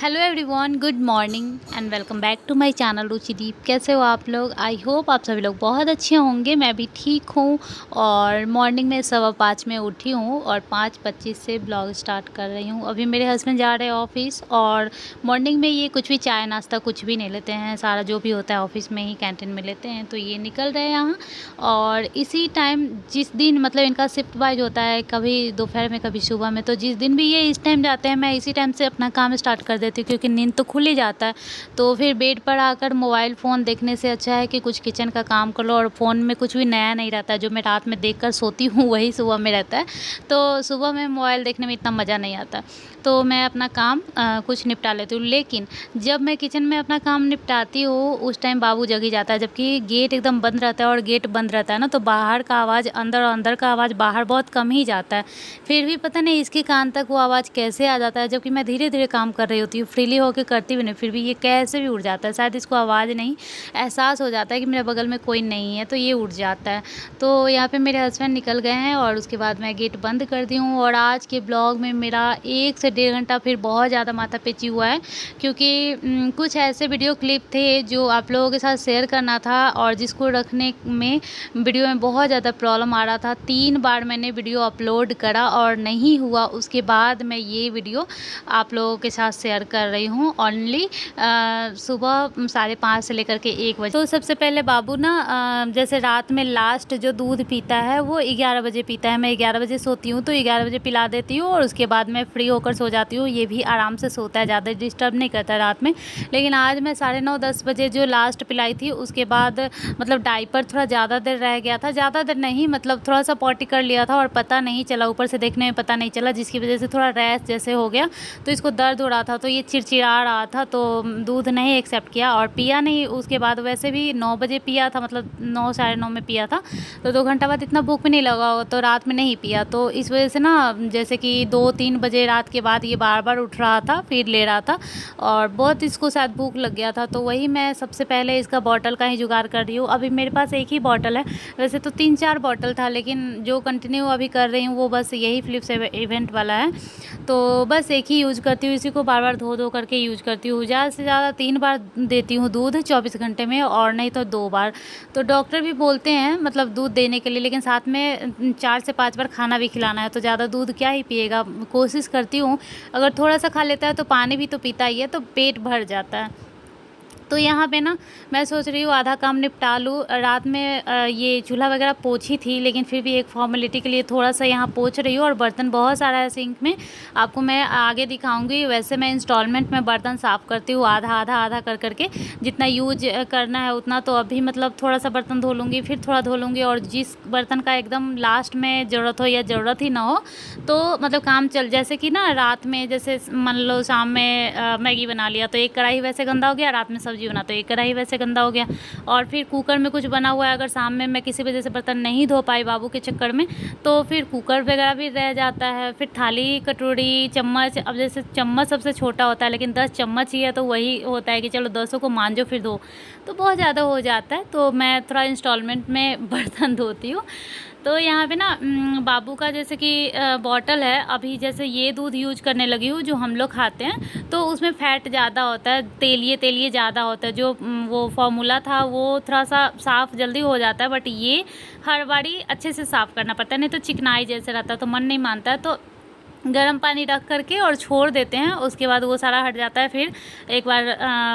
Hello everyone, good morning and welcome back to my channel Ruchideep. कैसे हो आप लोग? आई होप आप सभी लोग बहुत अच्छे होंगे। मैं भी ठीक हूँ और मॉर्निंग में 5:15 में उठी हूँ और 5:25 से ब्लॉग स्टार्ट कर रही हूँ। अभी मेरे हस्बैंड जा रहे हैं ऑफिस और मॉर्निंग में ये कुछ भी चाय नाश्ता कुछ भी नहीं लेते हैं, सारा जो भी होता है ऑफिस में ही कैंटीन में लेते हैं। तो ये निकल रहे हैं यहाँ और इसी टाइम जिस दिन मतलब इनका शिफ्ट वाइज होता है, कभी दोपहर में कभी सुबह में, तो जिस दिन भी ये इस टाइम जाते हैं मैं इसी टाइम से अपना काम स्टार्ट कर देती हूँ क्योंकि नींद तो खुल ही जाता है। तो फिर बेड पर आकर मोबाइल फ़ोन देखने से अच्छा है कि कुछ किचन का काम कर लो, और फ़ोन में कुछ भी नया नहीं रहता है। जो मैं रात में देखकर सोती हूँ वही सुबह में रहता है, तो सुबह में मोबाइल देखने में इतना मज़ा नहीं आता। तो मैं अपना काम कुछ निपटा लेती हूँ। लेकिन जब मैं किचन में अपना काम निपटाती हूँ उस टाइम बाबू जग ही जाता है, जबकि गेट एकदम बंद रहता है और गेट बंद रहता है ना, तो बाहर का आवाज़ अंदर और अंदर का आवाज़ बाहर बहुत कम ही जाता है। फिर भी पता नहीं इसके कान तक वो आवाज़ कैसे आ जाता है, जबकि मैं धीरे धीरे काम कर रही होती हूँ, फ्रीली होकर करती भी नहीं, फिर भी ये कैसे भी उठ जाता है। शायद इसको आवाज़ नहीं, एहसास हो जाता है कि मेरे बगल में कोई नहीं है, तो ये उठ जाता है। तो यहाँ पे मेरे हस्बैंड निकल गए हैं और उसके बाद मैं गेट बंद कर दी हूँ। और आज के ब्लॉग में मेरा 1 से 1.5 घंटा फिर बहुत ज़्यादा माथापेची हुआ है, क्योंकि कुछ ऐसे वीडियो क्लिप थे जो आप लोगों के साथ शेयर करना था और जिसको रखने में वीडियो में बहुत ज़्यादा प्रॉब्लम आ रहा था। 3 बार मैंने वीडियो अपलोड करा और नहीं हुआ, उसके बाद मैं ये वीडियो आप लोगों के साथ शेयर कर रही हूँ ओनली सुबह 5:30 से लेकर के 1 बजे। तो सबसे पहले बाबू ना जैसे रात में लास्ट जो दूध पीता है वो 11 बजे पीता है। मैं 11 बजे सोती हूँ तो 11 बजे पिला देती हूँ और उसके बाद मैं फ्री होकर सो जाती हूँ। ये भी आराम से सोता है, ज़्यादा डिस्टर्ब नहीं करता रात में। लेकिन आज मैं 9:30-10 बजे जो लास्ट पिलाई थी उसके बाद मतलब डाइपर थोड़ा ज़्यादा देर रह गया था, ज़्यादा देर नहीं मतलब थोड़ा सा पॉटी कर लिया था और पता नहीं चला, ऊपर से देखने में पता नहीं चला, जिसकी वजह से थोड़ा रैश जैसे हो गया। तो इसको दर्द हो रहा था तो ये चिड़चिड़ा रहा था, तो दूध नहीं एक्सेप्ट किया और पिया नहीं। उसके बाद वैसे भी 9 बजे पिया था, मतलब 9 साढ़े 9 में पिया था, तो 2 घंटा बाद इतना भूख भी नहीं लगा होगा, तो रात में नहीं पिया। तो इस वजह से ना जैसे कि 2-3 बजे रात के बाद ये बार बार उठ रहा था, फिर ले रहा था और बहुत इसको शायद भूख लग गया था। तो वही मैं सबसे पहले इसका बॉटल का ही जुगाड़ कर रही हूँ। अभी मेरे पास एक ही बॉटल है, वैसे तो 3-4 बॉटल था, लेकिन जो कंटिन्यू अभी कर रही हूँ वो बस यही फिलिप्स इवेंट वाला है। तो बस एक ही यूज़ करती हूँ, इसी को बार बार धो धो करके यूज़ करती हूँ। ज़्यादा से ज़्यादा 3 बार देती हूँ दूध 24 घंटे में, और नहीं तो 2 बार। तो डॉक्टर भी बोलते हैं मतलब दूध देने के लिए, लेकिन साथ में 4 से 5 बार खाना भी खिलाना है, तो ज़्यादा दूध क्या ही पिएगा। कोशिश करती हूँ अगर थोड़ा सा खा लेता है तो पानी भी तो पीता ही है, तो पेट भर जाता है। तो यहाँ पे ना मैं सोच रही हूँ आधा काम निपटा लूँ। रात में ये चूल्हा वगैरह पोंछी थी, लेकिन फिर भी एक फॉर्मेलिटी के लिए थोड़ा सा यहाँ पोंछ रही हूँ। और बर्तन बहुत सारा है सिंक में, आपको मैं आगे दिखाऊंगी। वैसे मैं इंस्टॉलमेंट में बर्तन साफ़ करती हूँ, आधा आधा आधा कर करके, जितना यूज करना है उतना। तो अभी मतलब थोड़ा सा बर्तन धो लूँगी, फिर थोड़ा धो लूँगी, और जिस बर्तन का एकदम लास्ट में ज़रूरत हो या ज़रूरत ही ना हो तो मतलब काम चल, जैसे कि ना रात में जैसे मान लो शाम में मैगी बना लिया तो एक कढ़ाई वैसे गंदा हो गया, रात में सब्जी बना तो एक कढ़ाई वैसे गंदा हो गया। और फिर कुकर में कुछ बना हुआ है, अगर शाम में मैं किसी वजह से बर्तन नहीं धो पाई बाबू के चक्कर में, तो फिर कुकर वगैरह भी रह जाता है। फिर थाली कटोरी चम्मच, अब जैसे चम्मच सबसे छोटा होता है लेकिन 10 चम्मच ही है, तो वही होता है कि चलो 10 को मांजो फिर धो, तो बहुत ज़्यादा हो जाता है। तो मैं थोड़ा इंस्टॉलमेंट में बर्तन धोती हूँ। तो यहाँ पे ना बाबू का जैसे कि बॉटल है, अभी जैसे ये दूध यूज करने लगी हूँ जो हम लोग खाते हैं, तो उसमें फ़ैट ज़्यादा होता है, तेलिए तेलिए ज़्यादा होता है। जो वो फॉर्मूला था वो थोड़ा सा साफ़ जल्दी हो जाता है, बट ये हर बारी अच्छे से साफ़ करना पड़ता है, नहीं तो चिकनाई जैसे रहता है तो मन नहीं मानता है। तो गर्म पानी रख करके और छोड़ देते हैं, उसके बाद वो सारा हट जाता है। फिर एक बार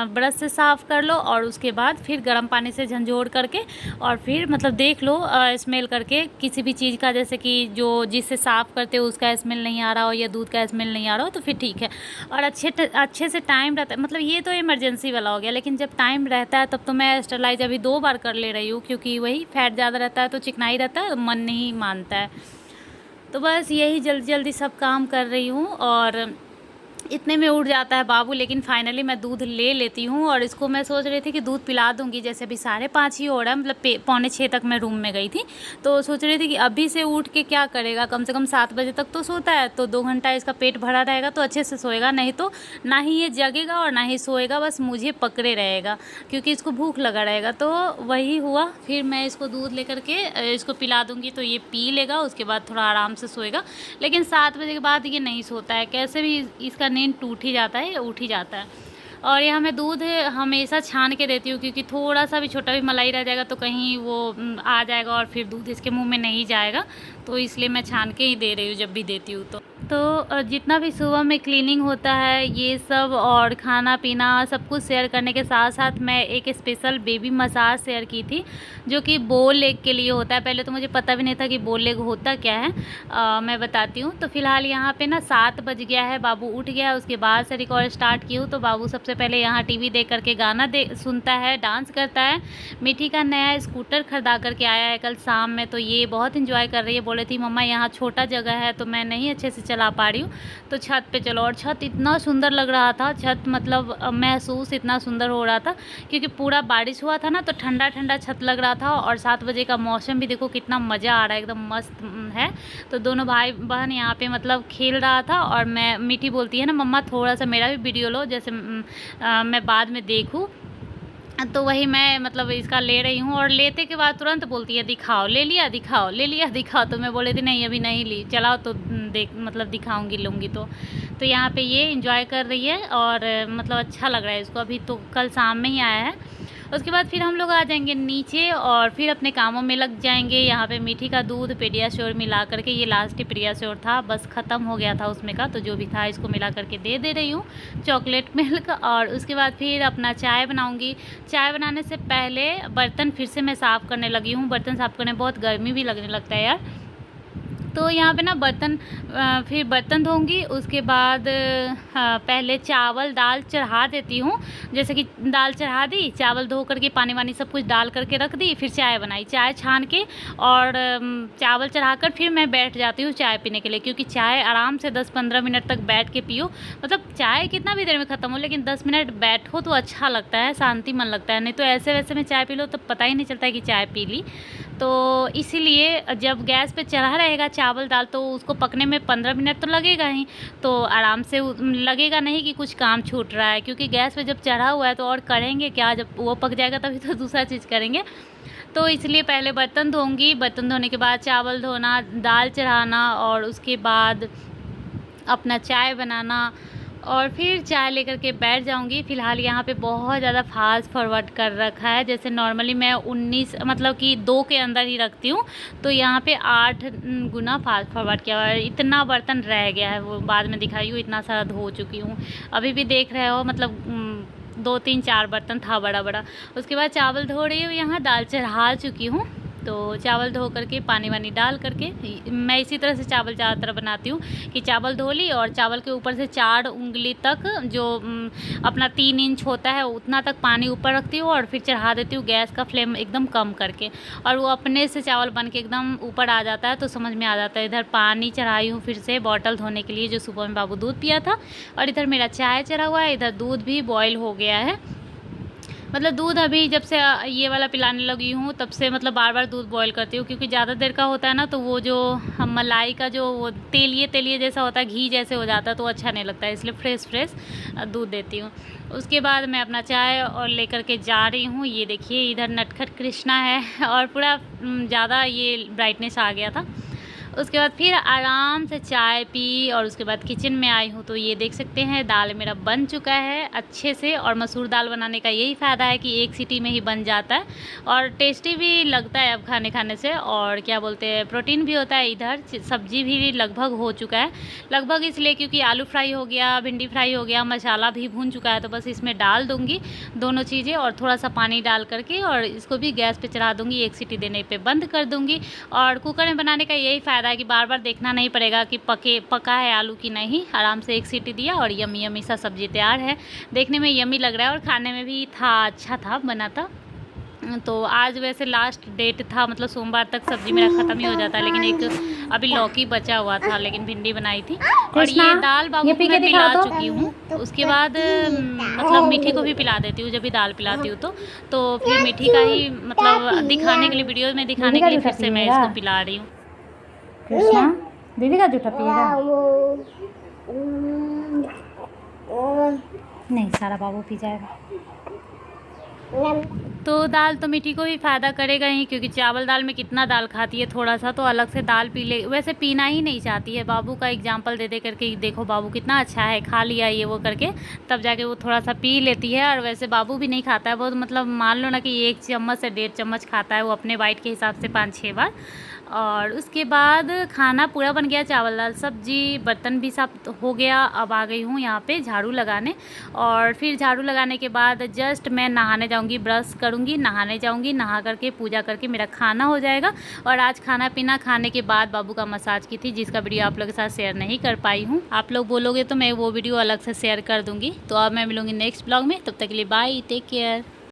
ब्रश से साफ़ कर लो और उसके बाद फिर गर्म पानी से झंझोड़ करके, और फिर मतलब देख लो स्मेल करके किसी भी चीज़ का, जैसे कि जो जिससे साफ़ करते हो उसका स्मेल नहीं आ रहा हो या दूध का स्मेल नहीं आ रहा हो तो फिर ठीक है। और अच्छे से टाइम रहता है, मतलब ये तो इमरजेंसी वाला हो गया, लेकिन जब टाइम रहता है तब तो मैं स्टरलाइज अभी 2 बार कर ले रही हूँ, क्योंकि वही फैट ज़्यादा रहता है तो चिकनाई रहता है, मन नहीं मानता है। तो बस यही जल्दी जल्दी सब काम कर रही हूँ और इतने में उठ जाता है बाबू। लेकिन फाइनली मैं दूध ले लेती हूँ और इसको मैं सोच रही थी कि दूध पिला दूँगी, जैसे अभी 5:30 ही हो रहा है, मतलब 5:45 तक मैं रूम में गई थी, तो सोच रही थी कि अभी से उठ के क्या करेगा, कम से कम 7 बजे तक तो सोता है, तो 2 घंटा इसका पेट भरा रहेगा तो अच्छे से सोएगा, नहीं तो ना ही ये जगेगा और ना ही सोएगा, बस मुझे पकड़े रहेगा क्योंकि इसको भूख लगा रहेगा। तो वही हुआ, फिर मैं इसको दूध लेकर के इसको पिला दूँगी तो ये पी लेगा, उसके बाद थोड़ा आराम से सोएगा। लेकिन 7 बजे के बाद ये नहीं सोता है, कैसे भी इसका नींद टूट ही जाता है, उठ ही जाता है। और यहाँ मैं दूध हमेशा छान के देती हूँ, क्योंकि थोड़ा सा भी छोटा भी मलाई रह जाएगा तो कहीं वो आ जाएगा और फिर दूध इसके मुंह में नहीं जाएगा, तो इसलिए मैं छान के ही दे रही हूँ जब भी देती हूँ तो जितना भी सुबह में क्लीनिंग होता है ये सब और खाना पीना सब कुछ शेयर करने के साथ साथ मैं एक स्पेशल बेबी मसाज शेयर की थी, जो कि बोल लेग के लिए होता है। पहले तो मुझे पता भी नहीं था कि बोल लेग होता क्या है। मैं बताती हूँ। तो फ़िलहाल यहाँ पे ना 7 बज गया है, बाबू उठ गया है, उसके बाद से रिकॉर्ड स्टार्ट की हूँ। तो बाबू सबसे पहले यहाँ टीवी देख करके गाना सुनता है, डांस करता है। मीठी का नया स्कूटर खरीदा करके आया है कल शाम में, तो ये बहुत इंजॉय कर रही है। बोले थी मम्मा यहाँ छोटा जगह है तो मैं नहीं अच्छे से चला पा रही हूँ, तो छत पे चलो। और छत इतना सुंदर लग रहा था, छत मतलब महसूस इतना सुंदर हो रहा था, क्योंकि पूरा बारिश हुआ था ना, तो ठंडा ठंडा छत लग रहा था। और 7 बजे का मौसम भी देखो कितना मज़ा आ रहा है, एकदम मस्त है। तो दोनों भाई बहन यहाँ पे मतलब खेल रहा था, और मैं मीठी बोलती है ना मम्मा थोड़ा सा मेरा भी वीडियो लो, जैसे मैं बाद में देखूँ। तो वही मैं मतलब इसका ले रही हूँ, और लेते के बाद तुरंत बोलती है दिखाओ, ले लिया दिखाओ, ले लिया दिखाओ। तो मैं बोले थी नहीं अभी नहीं ली, चलाओ तो देख मतलब दिखाऊंगी लूँगी। तो यहाँ पे ये एंजॉय कर रही है, और मतलब अच्छा लग रहा है इसको। अभी तो कल शाम में ही आया है। उसके बाद फिर हम लोग आ जाएंगे नीचे और फिर अपने कामों में लग जाएंगे। यहाँ पे मीठी का दूध पीडियाश्योर मिला करके, ये लास्ट ही पीडियाश्योर था, बस ख़त्म हो गया था उसमें का, तो जो भी था इसको मिला करके दे रही हूँ चॉकलेट मिल्क। और उसके बाद फिर अपना चाय बनाऊँगी। चाय बनाने से पहले बर्तन फिर से मैं साफ़ करने लगी हूँ। बर्तन साफ़ करने बहुत गर्मी भी लगने लगता है यार। तो यहाँ पे ना फिर बर्तन धोऊंगी। उसके बाद पहले चावल दाल चढ़ा देती हूँ। जैसे कि दाल चढ़ा दी, चावल धो करके पानी वानी सब कुछ डाल करके रख दी, फिर चाय बनाई, चाय छान के और चावल चढ़ाकर फिर मैं बैठ जाती हूँ चाय पीने के लिए। क्योंकि चाय आराम से 10-15 मिनट तक बैठ के पियो, मतलब चाय कितना भी देर में ख़त्म हो, लेकिन 10 मिनट बैठो तो अच्छा लगता है, शांति मन लगता है। नहीं तो ऐसे वैसे में चाय पी लो तो पता ही नहीं चलता है कि चाय पी ली। तो इसीलिए जब गैस पे चढ़ा रहेगा चावल दाल, तो उसको पकने में 15 मिनट तो लगेगा ही, तो आराम से लगेगा नहीं कि कुछ काम छूट रहा है। क्योंकि गैस पे जब चढ़ा हुआ है तो और करेंगे क्या, जब वो पक जाएगा तभी तो दूसरा चीज़ करेंगे। तो इसलिए पहले बर्तन धोऊंगी, बर्तन धोने के बाद चावल धोना, दाल चढ़ाना, और उसके बाद अपना चाय बनाना, और फिर चाय लेकर के बैठ जाऊंगी। फ़िलहाल यहाँ पे बहुत ज़्यादा फास्ट फॉरवर्ड कर रखा है। जैसे नॉर्मली मैं 19 मतलब कि 2 के अंदर ही रखती हूँ, तो यहाँ पे 8 गुना फास्ट फॉरवर्ड किया हुआ है। इतना बर्तन रह गया है, वो बाद में दिखाई हूँ, इतना सारा धो चुकी हूँ। अभी भी देख रहे हो मतलब 2-3-4 बर्तन था बड़ा बड़ा। उसके बाद चावल धो रही हूँ, यहाँ दाल चढ़ा चुकी हूँ। तो चावल धो करके पानी वानी डाल करके मैं इसी तरह से चावल ज़्यादातर बनाती हूँ कि चावल धो ली और चावल के ऊपर से 4 उंगली तक जो अपना 3 इंच होता है उतना तक पानी ऊपर रखती हूँ, और फिर चढ़ा देती हूँ गैस का फ्लेम एकदम कम करके, और वो अपने से चावल बन के एकदम ऊपर आ जाता है, तो समझ में आ जाता है। इधर पानी चढ़ाई हूँ फिर से बॉटल धोने के लिए, जो सुबह में बाबू दूध पिया था, और इधर मेरा चाय चढ़ा हुआ है, इधर दूध भी बॉयल हो गया है। मतलब दूध अभी जब से ये वाला पिलाने लगी हूँ तब से मतलब बार बार दूध बॉईल करती हूँ, क्योंकि ज़्यादा देर का होता है ना, तो वो जो मलाई का जो वो तेलिए जैसा होता है, घी जैसे हो जाता है, तो अच्छा नहीं लगता है, इसलिए फ्रेश दूध देती हूँ। उसके बाद मैं अपना चाय और लेकर के जा रही हूँ। ये देखिए इधर नटखट कृष्णा है, और पूरा ज़्यादा ये ब्राइटनेस आ गया था। उसके बाद फिर आराम से चाय पी, और उसके बाद किचन में आई हूँ। तो ये देख सकते हैं दाल मेरा बन चुका है अच्छे से। और मसूर दाल बनाने का यही फ़ायदा है कि 1 सीटी में ही बन जाता है, और टेस्टी भी लगता है अब खाने से, और क्या बोलते हैं प्रोटीन भी होता है। इधर सब्जी भी लगभग हो चुका है, लगभग इसलिए क्योंकि आलू फ्राई हो गया, भिंडी फ्राई हो गया, मसाला भी भून चुका है। तो बस इसमें डाल दूँगी दोनों चीज़ें, और थोड़ा सा पानी डाल करके, और इसको भी गैस पर चढ़ा दूँगी, 1 सीटी देने पर बंद कर दूँगी। और कुकर में बनाने का यही फ़ायदा है कि बार बार देखना नहीं पड़ेगा कि पका है आलू की नहीं। आराम से 1 सीटी दिया और यमी यमी सा सब्जी तैयार है। देखने में यमी लग रहा है और खाने में भी अच्छा था बना था। तो आज वैसे लास्ट डेट था, मतलब सोमवार तक सब्जी मेरा ख़त्म ही हो जाता है, लेकिन एक अभी लौकी बचा हुआ था, लेकिन भिंडी बनाई थी। और ये दाल बाबू को मैं पिला चुकी हूँ। उसके बाद मतलब मीठी को भी पिला देती हूँ जब भी दाल पिलाती हूँ। तो फिर मीठी का ही मतलब दिखाने के लिए, वीडियो में दिखाने के लिए फिर से मैं इसको पिला रही हूँ। कृष्णा दीदी का जूठा पिएगा? नहीं, सारा बाबू पी जाएगा। तो दाल तो मीठी को भी फ़ायदा करेगा ही, क्योंकि चावल दाल में कितना दाल खाती है, थोड़ा सा तो अलग से दाल पी ले। वैसे पीना ही नहीं चाहती है, बाबू का एग्जांपल दे दे करके देखो बाबू कितना अच्छा है, खा लिया ये वो करके, तब जाके वो थोड़ा सा पी लेती है। और वैसे बाबू भी नहीं खाता है बहुत, मतलब मान लो ना कि 1 चम्मच से 1.5 चम्मच खाता है वो अपने वाइट के हिसाब से 5-6 बार। और उसके बाद खाना पूरा बन गया, चावल दाल सब्जी, बर्तन भी साफ हो गया। अब आ गई हूँ यहाँ पे झाड़ू लगाने, और फिर झाड़ू लगाने के बाद जस्ट मैं नहाने जाऊँगी, ब्रश करूँगी, नहाने जाऊँगी, नहा करके पूजा करके मेरा खाना हो जाएगा। और आज खाना पीना खाने के बाद बाबू का मसाज की थी, जिसका वीडियो आप लोगों के साथ शेयर नहीं कर पाई हूँ। आप लोग बोलोगे तो मैं वो वीडियो अलग से शेयर कर दूँगी। तो अब मैं मिलूँगी नेक्स्ट ब्लॉग में, तब तक के लिए बाय, टेक केयर।